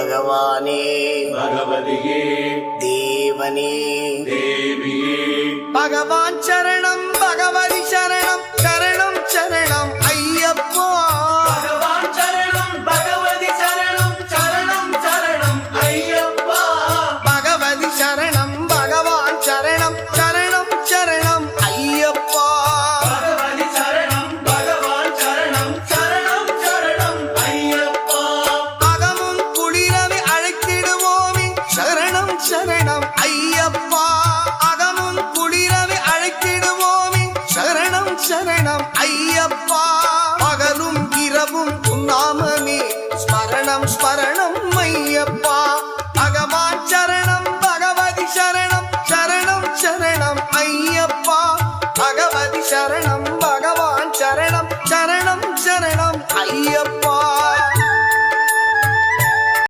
பகவானே பகவதியே தேவனே தேவியே பகவான் சரணம் பகவதி சரணம் சரணம் சரணம் ஐயப்பா பகவான் சரணம் பகவதி சரணம் சரணம் சரணம் ஐயப்பா பகவதி சரணம் பகவான் சரணம் சரணம் சரணம் ஐயப்பா பகவதி சரணம் பகவான் சரணம் சரணம் சரணம் ஐயப்பா அகமும் குளிரவே அழைத்திடுவோமே சரணம் சரணம்